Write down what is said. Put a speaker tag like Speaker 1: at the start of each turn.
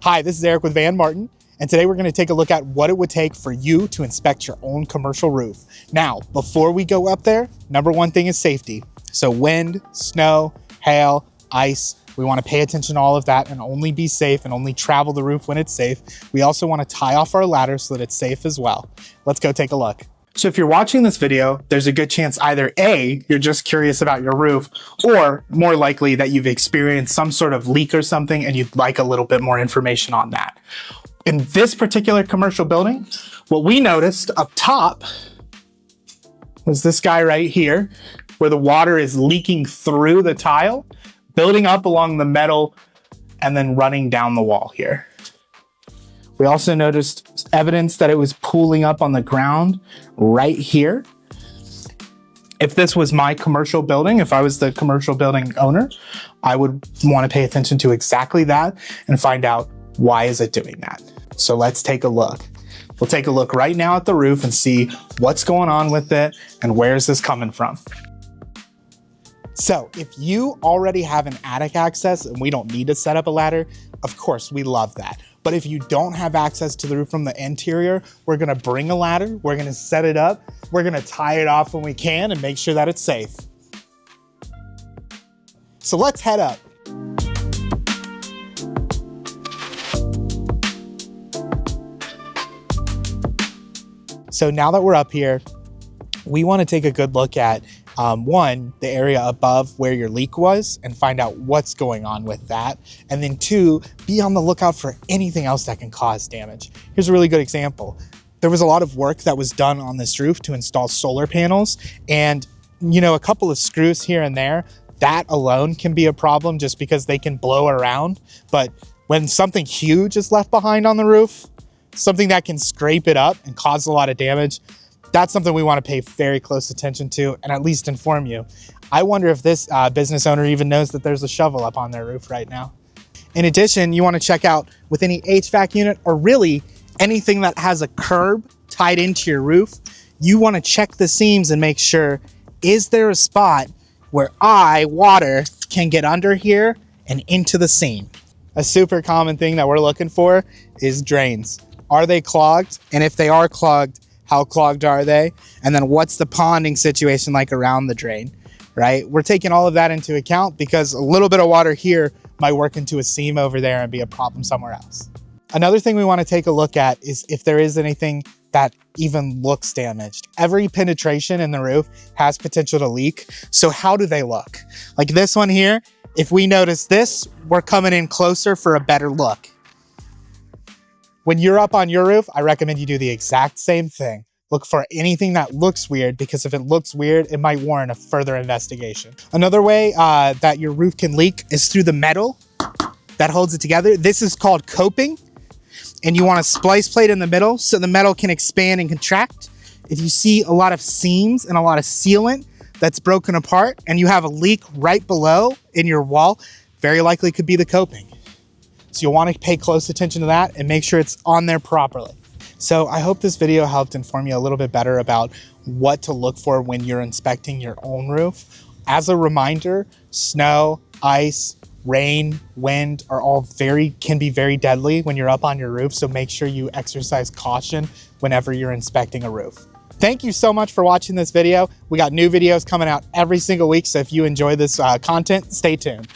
Speaker 1: Hi, this is Eric with Van Martin, and today we're going to take a look at what it would take for you to inspect your own commercial roof. Now, before we go up there, number one thing is safety. So wind, snow, hail, ice, we want to pay attention to all of that and only be safe and only travel the roof when it's safe. We also want to tie off our ladder so that it's safe as well. Let's go take a look. So if you're watching this video, there's a good chance either A, you're just curious about your roof, or more likely that you've experienced some sort of leak or something and you'd like a little bit more information on that. In this particular commercial building, what we noticed up top was this guy right here, where the water is leaking through the tile, building up along the metal, and then running down the wall here. We also noticed evidence that it was pooling up on the ground right here. If this was my commercial building, if I was the commercial building owner, I would want to pay attention to exactly that and find out why is it doing that. So let's take a look. We'll take a look right now at the roof and see what's going on with it and where is this coming from. So if you already have an attic access and we don't need to set up a ladder, of course, we love that. But if you don't have access to the roof from the interior, we're gonna bring a ladder, we're gonna set it up, we're gonna tie it off when we can and make sure that it's safe. So let's head up. So now that we're up here, we wanna take a good look at one, the area above where your leak was and find out what's going on with that. And then two, be on the lookout for anything else that can cause damage. Here's a really good example. There was a lot of work that was done on this roof to install solar panels, and a couple of screws here and there, that alone can be a problem just because they can blow around. But when something huge is left behind on the roof, something that can scrape it up and cause a lot of damage, that's something we want to pay very close attention to and at least inform you. I wonder if this business owner even knows that there's a shovel up on their roof right now. In addition, you want to check out with any HVAC unit or really anything that has a curb tied into your roof, you want to check the seams and make sure, is there a spot where water can get under here and into the seam? A super common thing that we're looking for is drains. Are they clogged? And if they are clogged, how clogged are they? And then what's the ponding situation like around the drain, right? We're taking all of that into account because a little bit of water here might work into a seam over there and be a problem somewhere else. Another thing we want to take a look at is if there is anything that even looks damaged. Every penetration in the roof has potential to leak. So how do they look? Like this one here, if we notice this, we're coming in closer for a better look. When you're up on your roof, I recommend you do the exact same thing. Look for anything that looks weird, because if it looks weird, it might warrant a further investigation. Another way that your roof can leak is through the metal that holds it together. This is called coping, and you want a splice plate in the middle so the metal can expand and contract. If you see a lot of seams and a lot of sealant that's broken apart and you have a leak right below in your wall, very likely could be the coping. So you'll want to pay close attention to that and make sure it's on there properly. So I hope this video helped inform you a little bit better about what to look for when you're inspecting your own roof. As a reminder, snow, ice, rain, wind are all can be very deadly when you're up on your roof. So make sure you exercise caution whenever you're inspecting a roof. Thank you so much for watching this video. We got new videos coming out every single week. So if you enjoy this content, stay tuned.